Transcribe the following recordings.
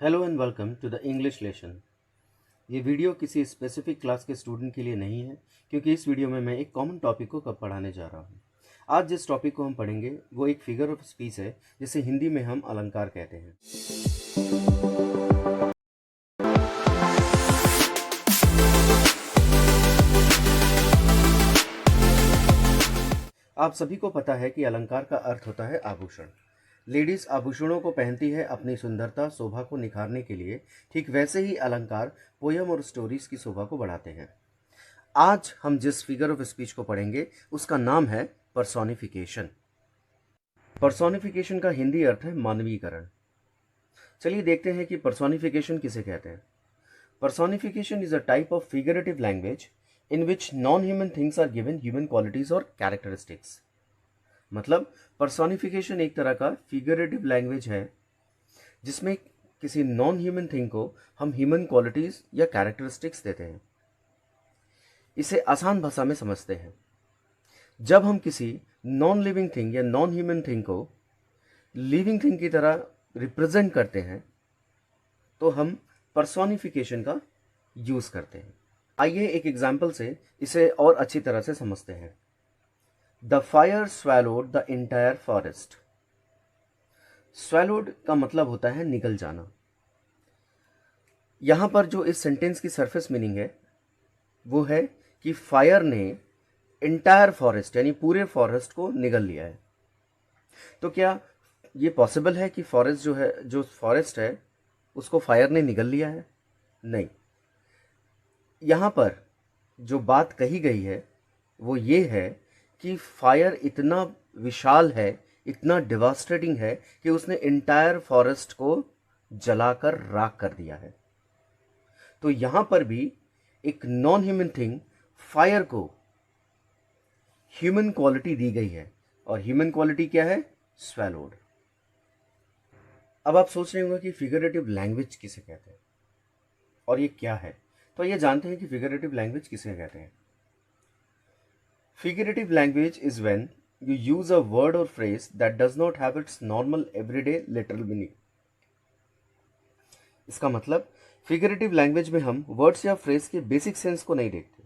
Hello and welcome to the English lesson. ये video किसी specific class के student के लिए नहीं है, क्योंकि इस वीडियो में मैं एक कॉमन टॉपिक को पढ़ाने जा रहा हूँ। आज जिस टॉपिक को हम पढ़ेंगे वो एक फिगर ऑफ स्पीच है, जिसे हिंदी में हम अलंकार कहते हैं। आप सभी को पता है कि अलंकार का अर्थ होता है आभूषण। लेडीज आभूषणों को पहनती है अपनी सुंदरता शोभा को निखारने के लिए। ठीक वैसे ही अलंकार पोयम और स्टोरीज की शोभा को बढ़ाते हैं। आज हम जिस फिगर ऑफ स्पीच को पढ़ेंगे उसका नाम है पर्सोनिफिकेशन। पर्सोनिफिकेशन का हिंदी अर्थ है मानवीकरण। चलिए देखते हैं कि पर्सोनिफिकेशन किसे कहते हैं। Personification is a type of figurative language in which non human things are given human qualities और कैरेक्टरिस्टिक्स। मतलब पर्सोनिफिकेशन एक तरह का फिगरेटिव लैंग्वेज है जिसमें किसी नॉन ह्यूमन थिंग को हम ह्यूमन क्वालिटीज या कैरेक्टरिस्टिक्स देते हैं। इसे आसान भाषा में समझते हैं। जब हम किसी नॉन लिविंग थिंग या नॉन ह्यूमन थिंग को लिविंग थिंग की तरह रिप्रेजेंट करते हैं तो हम पर्सोनिफिकेशन का यूज करते हैं। आइए एक एग्जाम्पल से इसे और अच्छी तरह से समझते हैं। The fire swallowed the entire forest. Swallowed का मतलब होता है निगल जाना। यहां पर जो इस सेंटेंस की सरफेस मीनिंग है वो है कि फायर ने एंटायर फॉरेस्ट यानी पूरे फॉरेस्ट को निगल लिया है। तो क्या ये पॉसिबल है कि फॉरेस्ट जो फॉरेस्ट है उसको फायर ने निगल लिया है? नहीं। यहां पर जो बात कही गई है वो ये है कि फायर इतना विशाल है, इतना डिवास्टेटिंग है कि उसने एंटायर फॉरेस्ट को जलाकर राख कर दिया है। तो यहां पर भी एक नॉन ह्यूमन थिंग फायर को ह्यूमन क्वालिटी दी गई है, और ह्यूमन क्वालिटी क्या है? स्वैलोड। अब आप सोच रहे होंगे कि फिगरेटिव लैंग्वेज किसे कहते हैं और ये क्या है। तो ये जानते हैं कि फिगरेटिव लैंग्वेज किसे कहते हैं। Figurative language is when you use a word or phrase that does not have its normal everyday literal meaning। इसका मतलब फिगरेटिव लैंग्वेज में हम वर्ड्स या फ्रेज के बेसिक सेंस को नहीं देखते,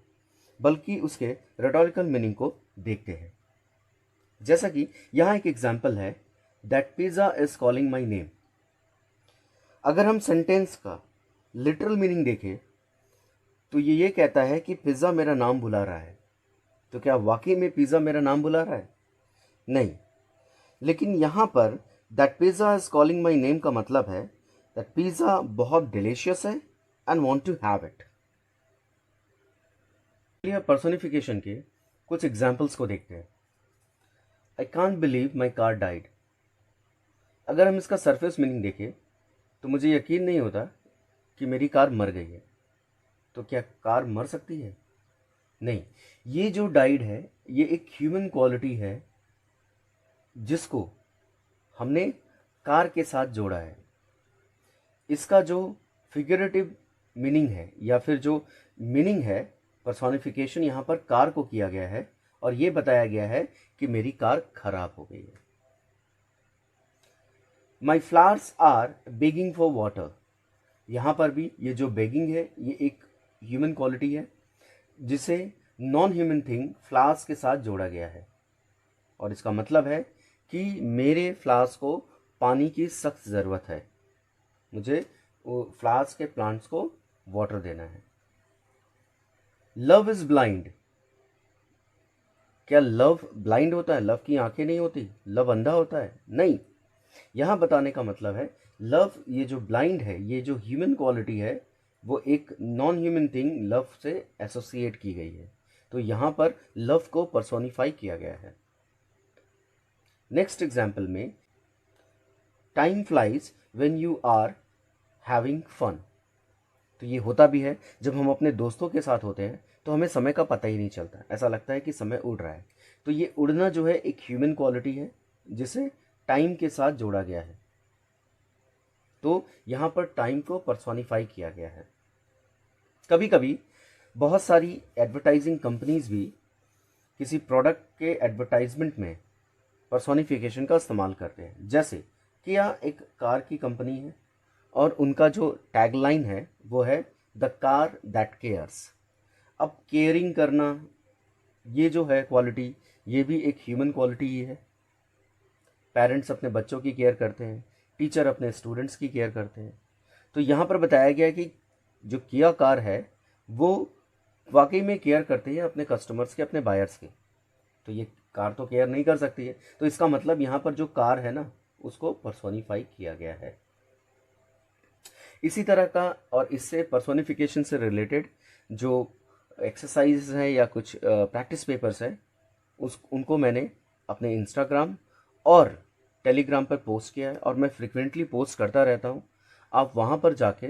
बल्कि उसके रेटोरिकल मीनिंग को देखते हैं। जैसा कि यहां एक एग्जांपल है, that pizza is calling my name. अगर हम सेंटेंस का लिटरल मीनिंग देखें तो ये कहता है कि पिज्जा मेरा नाम बुला रहा है। तो क्या वाकई में पिज्जा मेरा नाम बुला रहा है? नहीं। लेकिन यहां पर that pizza is calling my name का मतलब है दैट पिज्जा बहुत डिलीशियस है and want to have it. चलिए पर्सोनिफिकेशन के कुछ एग्जाम्पल्स को देखते हैं। I can't believe my car died. अगर हम इसका सरफेस मीनिंग देखें तो मुझे यकीन नहीं होता कि मेरी कार मर गई है। तो क्या कार मर सकती है? नहीं। ये जो डाइड है ये एक ह्यूमन क्वालिटी है जिसको हमने कार के साथ जोड़ा है। इसका जो फिगरेटिव मीनिंग है या फिर जो मीनिंग है, पर्सोनिफिकेशन यहाँ पर कार को किया गया है और ये बताया गया है कि मेरी कार खराब हो गई है। My flowers are begging for water. यहाँ पर भी ये जो बेगिंग है ये एक ह्यूमन क्वालिटी है जिसे नॉन ह्यूमन थिंग फ्लावर्स के साथ जोड़ा गया है, और इसका मतलब है कि मेरे फ्लावर्स को पानी की सख्त ज़रूरत है, मुझे वो फ्लावर्स के प्लांट्स को वाटर देना है। Love is blind. क्या लव ब्लाइंड होता है? लव की आंखें नहीं होती। लव अंधा होता है? नहीं। यहां बताने का मतलब है लव, ये जो ब्लाइंड है, ये जो ह्यूमन क्वालिटी है, वो एक नॉन ह्यूमन थिंग लव से एसोसिएट की गई है। तो यहां पर लव को पर्सोनिफाई किया गया है। नेक्स्ट एग्जाम्पल में, time flies when you are having fun. तो ये होता भी है जब हम अपने दोस्तों के साथ होते हैं तो हमें समय का पता ही नहीं चलता, ऐसा लगता है कि समय उड़ रहा है। तो ये उड़ना जो है एक ह्यूमन क्वालिटी है जिसे टाइम के साथ जोड़ा गया है। तो यहां पर टाइम को पर्सोनिफाई किया गया है। कभी कभी बहुत सारी एडवर्टाइजिंग कंपनीज भी किसी प्रोडक्ट के एडवर्टाइजमेंट में पर्सोनिफिकेशन का इस्तेमाल करते हैं। जैसे किया एक कार की कंपनी है और उनका जो टैगलाइन है वो है द कार दैट केयर्स। अब केयरिंग करना, ये जो है क्वालिटी, ये भी एक ह्यूमन क्वालिटी ही है। पेरेंट्स अपने बच्चों की केयर करते हैं, टीचर अपने स्टूडेंट्स की केयर करते हैं। तो यहाँ पर बताया गया कि जो किया कार है वो वाकई में केयर करते हैं अपने कस्टमर्स के, अपने बायर्स के। तो ये कार तो केयर नहीं कर सकती है, तो इसका मतलब यहाँ पर जो कार है ना उसको पर्सोनिफाई किया गया है। इसी तरह का और इससे पर्सोनिफिकेशन से रिलेटेड जो एक्सरसाइज है या कुछ प्रैक्टिस पेपर्स है उनको मैंने अपने इंस्टाग्राम और टेलीग्राम पर पोस्ट किया है और मैं फ्रिक्वेंटली पोस्ट करता रहता हूँ। आप वहाँ पर जाके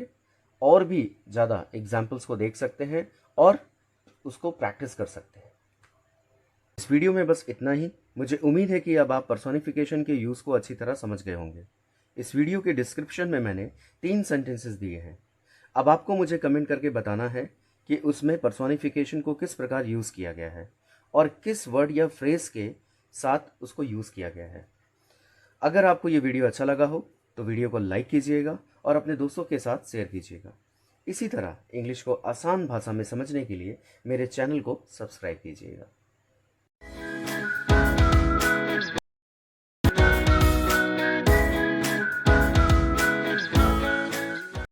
और भी ज़्यादा एग्जाम्पल्स को देख सकते हैं और उसको प्रैक्टिस कर सकते हैं। इस वीडियो में बस इतना ही। मुझे उम्मीद है कि अब आप पर्सोनिफिकेशन के यूज़ को अच्छी तरह समझ गए होंगे। इस वीडियो के डिस्क्रिप्शन में मैंने 3 सेंटेंसेस दिए हैं। अब आपको मुझे कमेंट करके बताना है कि उसमें पर्सोनिफिकेशन को किस प्रकार यूज़ किया गया है और किस वर्ड या फ्रेज़ के साथ उसको यूज़ किया गया है। अगर आपको ये वीडियो अच्छा लगा हो तो वीडियो को लाइक कीजिएगा और अपने दोस्तों के साथ शेयर कीजिएगा। इसी तरह इंग्लिश को आसान भाषा में समझने के लिए मेरे चैनल को सब्सक्राइब कीजिएगा।